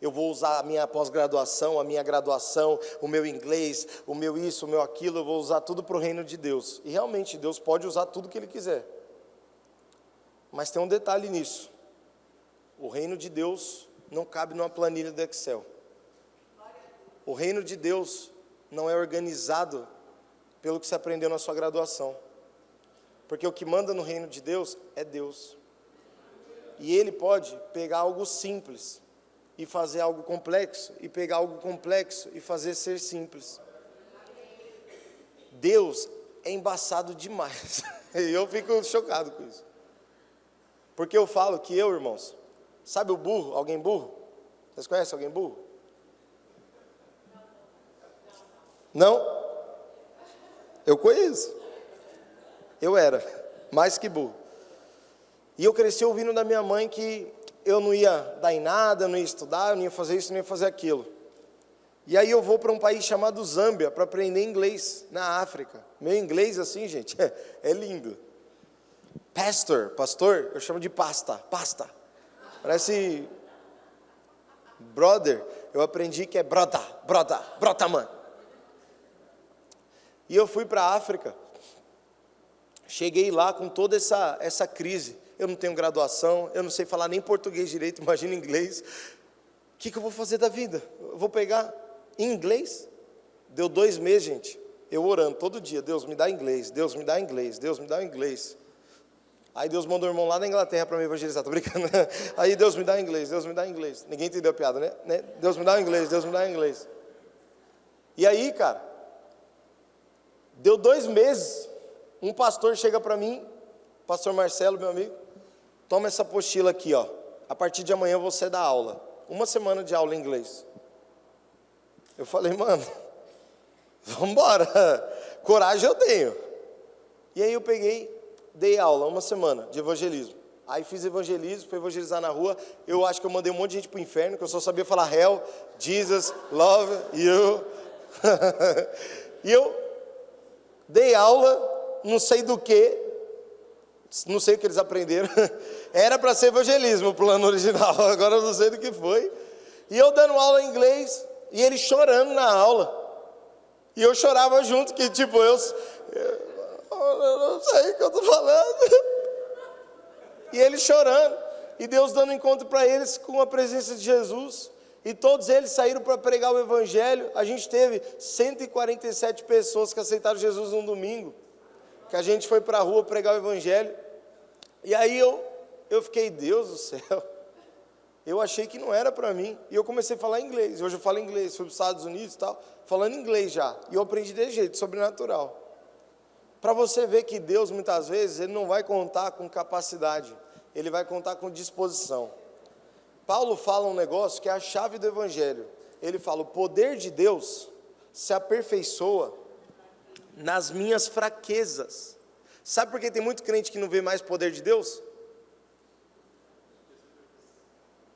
Eu vou usar a minha pós-graduação, a minha graduação, o meu inglês, o meu isso, o meu aquilo, eu vou usar tudo para o reino de Deus. E realmente Deus pode usar tudo que Ele quiser. Mas tem um detalhe nisso: o reino de Deus não cabe numa planilha do Excel. O reino de Deus não é organizado pelo que você aprendeu na sua graduação. Porque o que manda no reino de Deus é Deus. E Ele pode pegar algo simples e fazer algo complexo, e pegar algo complexo e fazer ser simples. Deus é embaçado demais. E eu fico chocado com isso. Porque eu falo que eu, irmãos, sabe o burro? Alguém burro? Vocês conhecem alguém burro? Não? Eu conheço. Eu era mais que burro. E eu cresci ouvindo da minha mãe que eu não ia dar em nada, eu não ia estudar, eu não ia fazer isso, não ia fazer aquilo. E aí eu vou para um país chamado Zâmbia para aprender inglês na África. Meu inglês assim, gente, é lindo. Pastor, eu chamo de pasta. Parece brother, eu aprendi que é brota, mano. E eu fui para a África, cheguei lá com toda essa crise. Eu não tenho graduação, eu não sei falar nem português direito, imagina inglês. O que eu vou fazer da vida? Eu vou pegar em inglês? Deu 2 meses, gente, eu orando todo dia: Deus me dá inglês, Deus me dá inglês, Deus me dá inglês. Aí Deus mandou um irmão lá na Inglaterra para me evangelizar, tô brincando. Aí Deus me dá inglês, Deus me dá inglês. Ninguém entendeu a piada, né? Deus me dá inglês, Deus me dá inglês. E aí, cara, deu 2 meses, um pastor chega para mim, pastor Marcelo, meu amigo: toma essa apostila aqui, ó. A partir de amanhã você dá aula. 1 semana de aula em inglês. Eu falei: mano, vamos embora. Coragem eu tenho. E aí eu peguei, dei aula 1 semana de evangelismo. Aí fiz evangelismo, fui evangelizar na rua. Eu acho que eu mandei um monte de gente pro inferno, que eu só sabia falar hell, Jesus, love you. E eu dei aula, não sei do que, não sei o que eles aprenderam. Era para ser evangelismo o plano original, agora eu não sei do que foi. E eu dando aula em inglês, e ele chorando na aula. E eu chorava junto, que tipo, eu não sei o que eu estou falando. E ele chorando, e Deus dando encontro para eles com a presença de Jesus. E todos eles saíram para pregar o evangelho. A gente teve 147 pessoas que aceitaram Jesus num domingo, que a gente foi para a rua pregar o evangelho. E aí eu fiquei: Deus do céu, eu achei que não era para mim. E eu comecei a falar inglês. Hoje eu falo inglês, fui para os Estados Unidos e tal, falando inglês já. E eu aprendi de jeito, sobrenatural. Para você ver que Deus, muitas vezes, Ele não vai contar com capacidade, Ele vai contar com disposição. Paulo fala um negócio que é a chave do evangelho. Ele fala: o poder de Deus se aperfeiçoa nas minhas fraquezas. Sabe por que tem muito crente que não vê mais poder de Deus?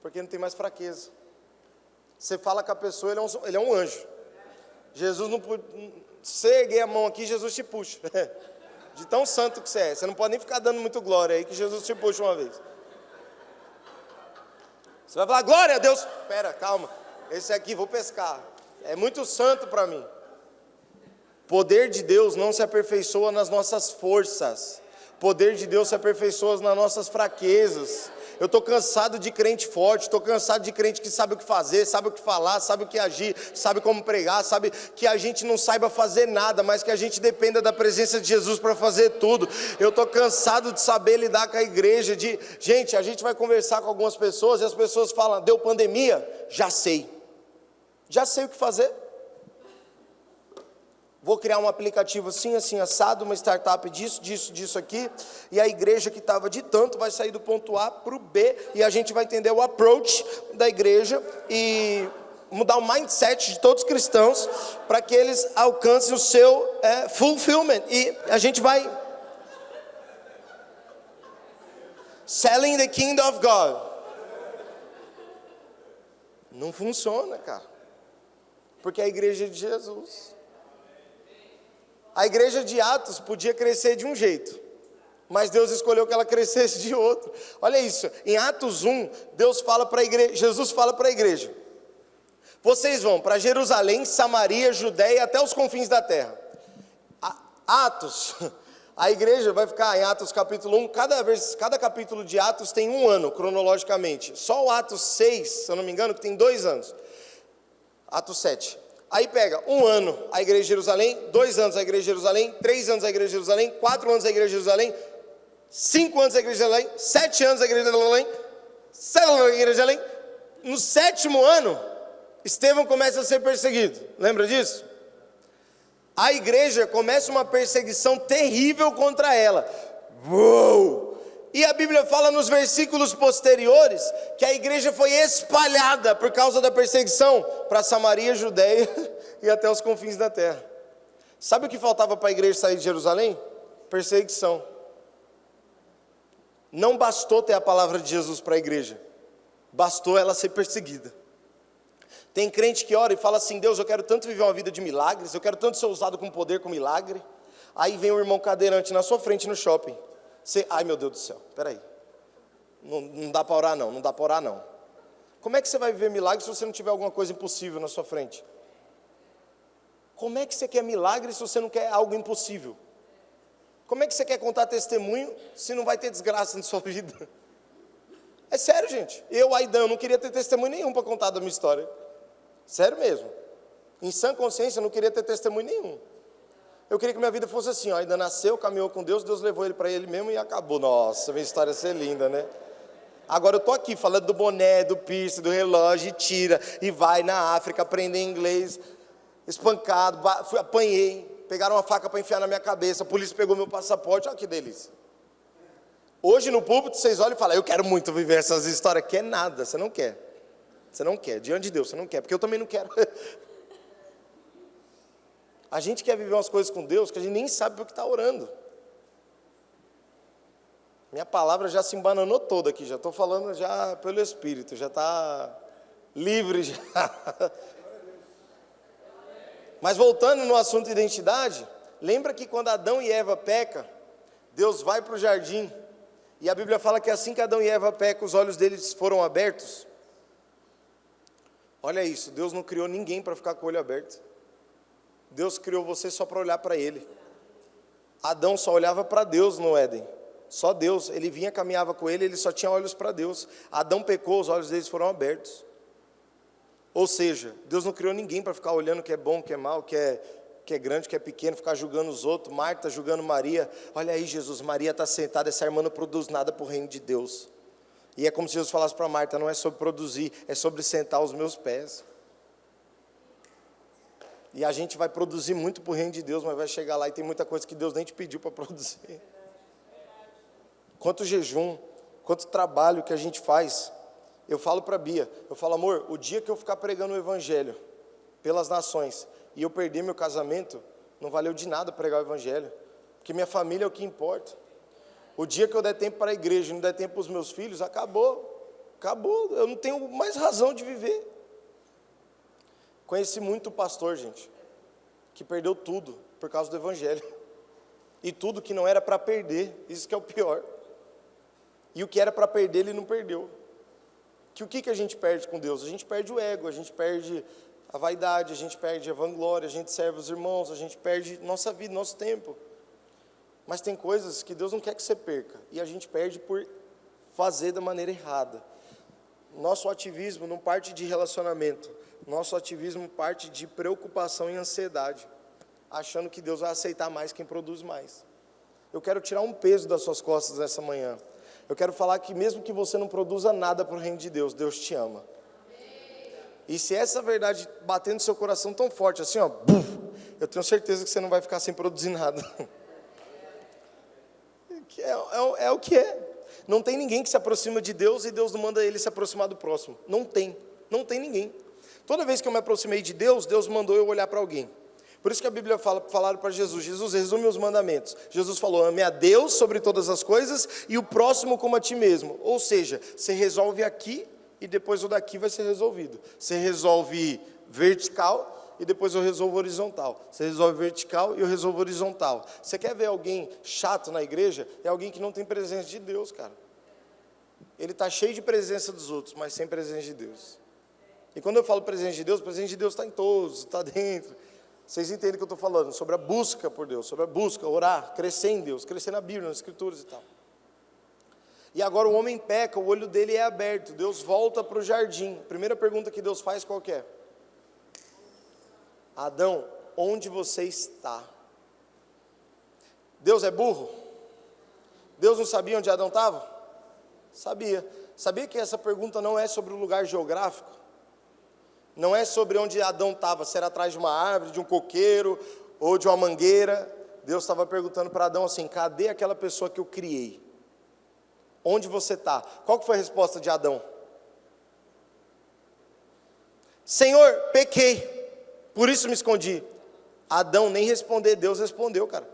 Porque não tem mais fraqueza. Você fala com a pessoa, ele é um anjo. Jesus não pode. Se você erguer a mão aqui, Jesus te puxa. De tão santo que você é. Você não pode nem ficar dando muito glória aí, que Jesus te puxa uma vez. Você vai falar: glória a Deus. Espera, calma. Esse aqui, vou pescar. É muito santo para mim. O poder de Deus não se aperfeiçoa nas nossas forças. O poder de Deus se aperfeiçoa nas nossas fraquezas. Eu estou cansado de crente forte, estou cansado de crente que sabe o que fazer, sabe o que falar, sabe o que agir, sabe como pregar, sabe que a gente não saiba fazer nada, mas que a gente dependa da presença de Jesus para fazer tudo. Eu estou cansado de saber lidar com a igreja, gente, a gente vai conversar com algumas pessoas e as pessoas falam, deu pandemia? Já sei o que fazer. Vou criar um aplicativo assim, assim, assado, uma startup disso aqui, e a igreja que estava de tanto vai sair do ponto A para o B, e a gente vai entender o approach da igreja e mudar o mindset de todos os cristãos para que eles alcancem o seu fulfillment. E a gente vai selling the kingdom of God. Não funciona, cara, porque a igreja é de Jesus. A igreja de Atos podia crescer de um jeito, mas Deus escolheu que ela crescesse de outro. Olha isso, em Atos 1, Jesus fala para a igreja: vocês vão para Jerusalém, Samaria, Judeia, até os confins da terra. Atos, a igreja vai ficar em Atos capítulo 1, cada capítulo de Atos tem um ano, cronologicamente. Só o Atos 6, se eu não me engano, que tem 2 anos. Atos 7. Aí pega 1 ano a igreja de Jerusalém, 2 anos a igreja de Jerusalém, 3 anos a igreja de Jerusalém, 4 anos a igreja de Jerusalém, 5 anos a igreja de Jerusalém, 7 anos a igreja de Jerusalém, 7 anos a igreja de Jerusalém. No 7º ano, Estevão começa a ser perseguido. Lembra disso? A igreja começa uma perseguição terrível contra ela. Uou! E a Bíblia fala nos versículos posteriores que a igreja foi espalhada por causa da perseguição para Samaria, Judeia e até os confins da terra. Sabe o que faltava para a igreja sair de Jerusalém? Perseguição. Não bastou ter a palavra de Jesus para a igreja, bastou ela ser perseguida. Tem crente que ora e fala assim: Deus, eu quero tanto viver uma vida de milagres, eu quero tanto ser usado com poder, com milagre. Aí vem o irmão cadeirante na sua frente no shopping. Ai meu Deus do céu, peraí, não dá para orar não. Como é que você vai viver milagre se você não tiver alguma coisa impossível na sua frente? Como é que você quer milagre se você não quer algo impossível? Como é que você quer contar testemunho se não vai ter desgraça na sua vida? É sério, gente. Eu, Aidan, não queria ter testemunho nenhum para contar da minha história. Sério mesmo. Em sã consciência, eu não queria ter testemunho nenhum. Eu queria que minha vida fosse assim, ó, ainda nasceu, caminhou com Deus, Deus levou ele para ele mesmo e acabou. Nossa, minha história ia ser linda, né? Agora eu estou aqui falando do boné, do piercing, do relógio, e tira, e vai na África aprender inglês, espancado, apanhei, pegaram uma faca para enfiar na minha cabeça, a polícia pegou meu passaporte, olha que delícia. Hoje no púlpito vocês olham e falam: eu quero muito viver essas histórias. Quer nada, você não quer. Você não quer, diante de Deus, você não quer, porque eu também não quero. A gente quer viver umas coisas com Deus que a gente nem sabe por que está orando. Minha palavra já se embananou toda aqui, já estou falando já pelo Espírito, já está livre já. Mas voltando no assunto identidade, lembra que quando Adão e Eva pecam, Deus vai para o jardim, e a Bíblia fala que assim que Adão e Eva pecam, os olhos deles foram abertos. Olha isso, Deus não criou ninguém para ficar com o olho aberto. Deus criou você só para olhar para Ele. Adão só olhava para Deus no Éden. Só Deus. Ele vinha, caminhava com Ele, ele só tinha olhos para Deus. Adão pecou, os olhos deles foram abertos. Ou seja, Deus não criou ninguém para ficar olhando o que é bom, o que é mal, o que é grande, o que é pequeno, ficar julgando os outros. Marta julgando Maria. Olha aí, Jesus, Maria está sentada, essa irmã não produz nada para o reino de Deus. E é como se Jesus falasse para Marta: não é sobre produzir, é sobre sentar aos meus pés. E a gente vai produzir muito para o reino de Deus, mas vai chegar lá e tem muita coisa que Deus nem te pediu para produzir. Quanto jejum, quanto trabalho que a gente faz. Eu falo para a Bia, eu falo: amor, o dia que eu ficar pregando o evangelho pelas nações e eu perder meu casamento, não valeu de nada pregar o evangelho, porque minha família é o que importa. O dia que eu der tempo para a igreja e não der tempo para os meus filhos, acabou, eu não tenho mais razão de viver. Conheci muito pastor, gente, que perdeu tudo por causa do evangelho. E tudo que não era para perder, isso que é o pior. E o que era para perder, ele não perdeu. O que a gente perde com Deus? A gente perde o ego, a gente perde a vaidade, a gente perde a vanglória, a gente serve os irmãos, a gente perde nossa vida, nosso tempo. Mas tem coisas que Deus não quer que você perca, e a gente perde por fazer da maneira errada. Nosso ativismo não parte de relacionamento, nosso ativismo parte de preocupação e ansiedade, achando que Deus vai aceitar mais quem produz mais. Eu quero tirar um peso das suas costas essa manhã. Eu quero falar que mesmo que você não produza nada para o reino de Deus, Deus te ama. E se essa verdade bater no seu coração tão forte assim, ó, eu tenho certeza que você não vai ficar sem produzir nada. É o que é. Não tem ninguém que se aproxima de Deus e Deus não manda ele se aproximar do próximo. Não tem ninguém. Toda vez que eu me aproximei de Deus, Deus mandou eu olhar para alguém. Por isso que a Bíblia falaram para Jesus, Jesus resume os mandamentos. Jesus falou, ame a Deus sobre todas as coisas e o próximo como a ti mesmo. Ou seja, você resolve aqui e depois o daqui vai ser resolvido. Você resolve vertical e depois eu resolvo horizontal. Você resolve vertical e eu resolvo horizontal. Você quer ver alguém chato na igreja? É alguém que não tem presença de Deus, cara. Ele está cheio de presença dos outros, mas sem presença de Deus. E quando eu falo presença de Deus está em todos, está dentro. Vocês entendem o que eu estou falando, sobre a busca por Deus, sobre a busca, orar, crescer em Deus, crescer na Bíblia, nas Escrituras e tal. E agora o homem peca, o olho dele é aberto, Deus volta para o jardim. Primeira pergunta que Deus faz, qual que é? Adão, onde você está? Deus é burro? Deus não sabia onde Adão estava? Sabia. Sabia que essa pergunta não é sobre o lugar geográfico? Não é sobre onde Adão estava, se era atrás de uma árvore, de um coqueiro ou de uma mangueira. Deus estava perguntando para Adão assim, cadê aquela pessoa que eu criei? Onde você está? Qual que foi a resposta de Adão? Senhor, pequei, por isso me escondi. Adão nem responder, Deus respondeu, cara.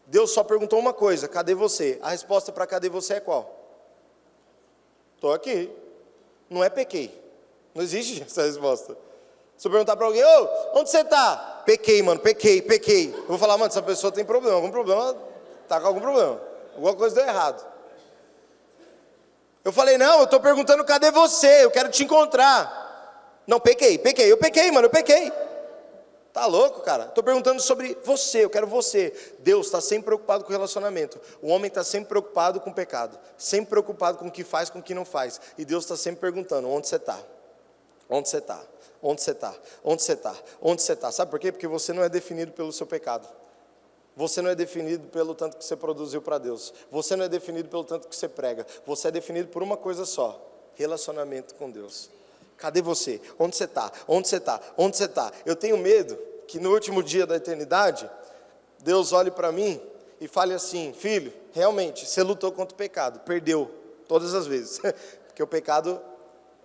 Deus só perguntou uma coisa, cadê você? A resposta para cadê você é qual? Estou aqui, não é pequei. Não existe essa resposta. Se eu perguntar para alguém, onde você está? Pequei, mano, pequei. Eu vou falar, mano, essa pessoa tem problema, está com algum problema. Alguma coisa deu errado. Eu falei, não, eu estou perguntando, cadê você? Eu quero te encontrar. Não, pequei, eu pequei. Tá louco, cara? Estou perguntando sobre você, eu quero você. Deus está sempre preocupado com o relacionamento. O homem está sempre preocupado com o pecado. Sempre preocupado com o que faz, com o que não faz. E Deus está sempre perguntando, onde você está? Onde você está? Onde você está? Onde você está? Onde você está? Sabe por quê? Porque você não é definido pelo seu pecado. Você não é definido pelo tanto que você produziu para Deus. Você não é definido pelo tanto que você prega. Você é definido por uma coisa só: relacionamento com Deus. Cadê você? Onde você está? Onde você está? Onde você está? Eu tenho medo que no último dia da eternidade, Deus olhe para mim e fale assim, filho, realmente, você lutou contra o pecado, perdeu todas as vezes. Porque o pecado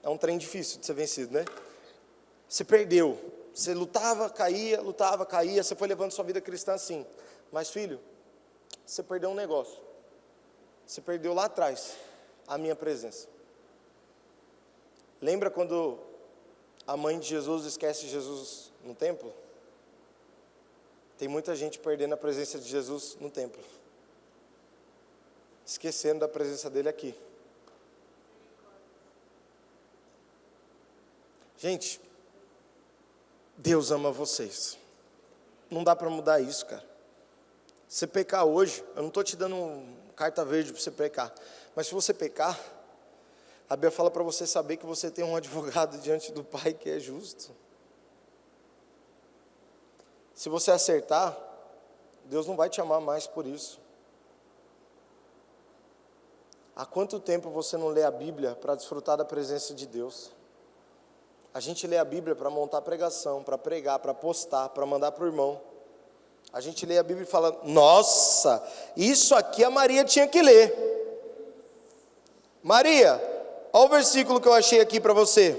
é um trem difícil de ser vencido, né? Você perdeu, você lutava, caía, você foi levando sua vida cristã assim. Mas filho, você perdeu um negócio. Você perdeu lá atrás a minha presença. Lembra quando a mãe de Jesus esquece Jesus no templo? Tem muita gente perdendo a presença de Jesus no templo, esquecendo da presença dele aqui. Gente, Deus ama vocês. Não dá para mudar isso, cara. Você pecar hoje, eu não estou te dando carta verde para você pecar, mas se você pecar, a Bíblia fala para você saber que você tem um advogado diante do Pai que é justo. Se você acertar, Deus não vai te amar mais por isso. Há quanto tempo você não lê a Bíblia para desfrutar da presença de Deus? A gente lê a Bíblia para montar pregação, para pregar, para postar, para mandar para o irmão. A gente lê a Bíblia e fala, nossa, isso aqui a Maria tinha que ler. Maria, olha o versículo que eu achei aqui para você.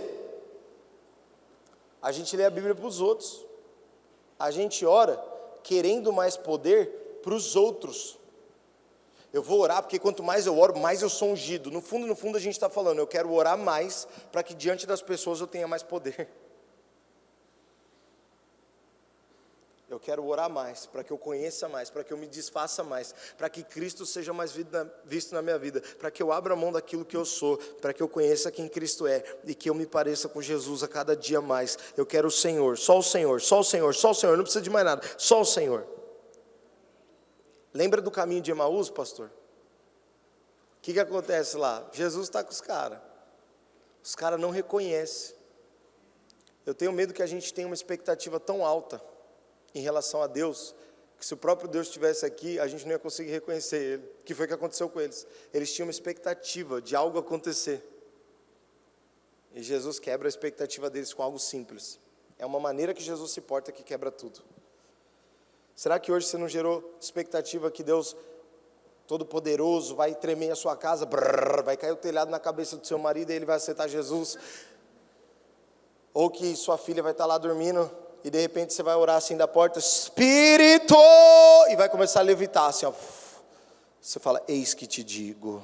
A gente lê a Bíblia para os outros. A gente ora querendo mais poder para os outros. Eu vou orar porque quanto mais eu oro, mais eu sou ungido. No fundo a gente está falando, eu quero orar mais para que diante das pessoas eu tenha mais poder. Eu quero orar mais, para que eu conheça mais, para que eu me desfaça mais, para que Cristo seja mais visto na minha vida, para que eu abra mão daquilo que eu sou, para que eu conheça quem Cristo é e que eu me pareça com Jesus a cada dia mais. Eu quero o Senhor, só o Senhor, só o Senhor, só o Senhor, não precisa de mais nada, só o Senhor. Lembra do caminho de Emaús, pastor? O que acontece lá? Jesus está com os caras não reconhecem. Eu tenho medo que a gente tenha uma expectativa tão alta em relação a Deus, que se o próprio Deus estivesse aqui, a gente não ia conseguir reconhecer Ele. O que foi que aconteceu com eles? Eles tinham uma expectativa de algo acontecer. E Jesus quebra a expectativa deles com algo simples. É uma maneira que Jesus se porta que quebra tudo. Será que hoje você não gerou expectativa que Deus Todo-Poderoso vai tremer a sua casa, vai cair o telhado na cabeça do seu marido e ele vai aceitar Jesus? Ou que sua filha vai estar lá dormindo e de repente você vai orar assim da porta, Espírito, e vai começar a levitar assim, ó. Você fala, eis que te digo.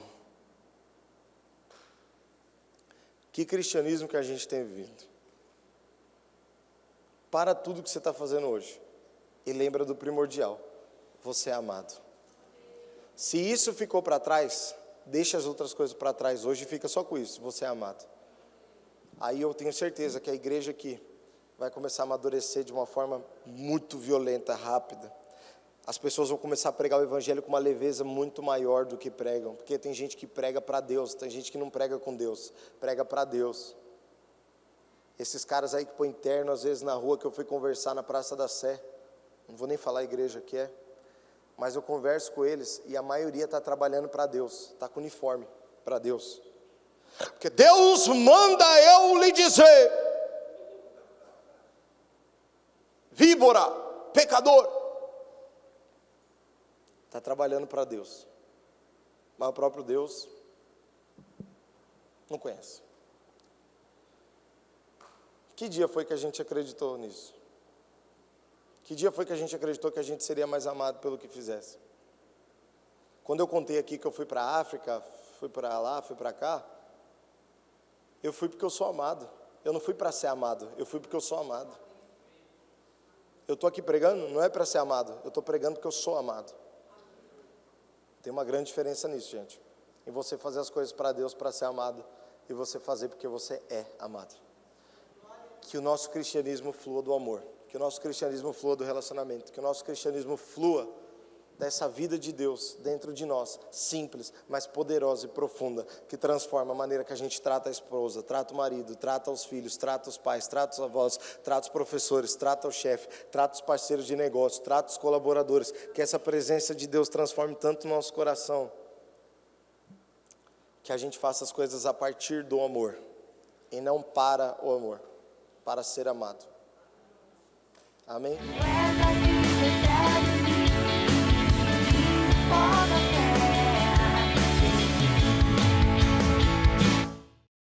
Que cristianismo que a gente tem vivido. Para tudo que você está fazendo hoje e lembra do primordial, você é amado. Se isso ficou para trás, deixa as outras coisas para trás hoje e fica só com isso, você é amado. Aí eu tenho certeza que a igreja aqui vai começar a amadurecer de uma forma muito violenta, rápida. As pessoas vão começar a pregar o evangelho com uma leveza muito maior do que pregam, porque tem gente que prega para Deus, tem gente que não prega com Deus, prega para Deus. Esses caras aí que põem terno às vezes na rua, que eu fui conversar na Praça da Sé, não vou nem falar a igreja que é, mas eu converso com eles e a maioria está trabalhando para Deus, está com uniforme para Deus. Porque Deus manda eu lhe dizer, víbora, pecador, está trabalhando para Deus, mas o próprio Deus não conhece. Que dia foi que a gente acreditou nisso? Que dia foi que a gente acreditou que a gente seria mais amado pelo que fizesse? Quando eu contei aqui que eu fui para a África, fui para lá, fui para cá, eu fui porque eu sou amado. Eu não fui para ser amado, eu fui porque eu sou amado. Eu estou aqui pregando, não é para ser amado, eu estou pregando porque eu sou amado. Tem uma grande diferença nisso, gente. Em você fazer as coisas para Deus, para ser amado, e você fazer porque você é amado. Que o nosso cristianismo flua do amor, que o nosso cristianismo flua do relacionamento, que o nosso cristianismo flua dessa vida de Deus dentro de nós, simples, mas poderosa e profunda, que transforma a maneira que a gente trata a esposa, trata o marido, trata os filhos, trata os pais, trata os avós, trata os professores, trata o chefe, trata os parceiros de negócio, trata os colaboradores, que essa presença de Deus transforme tanto o nosso coração, que a gente faça as coisas a partir do amor, e não para o amor, para ser amado. Amém?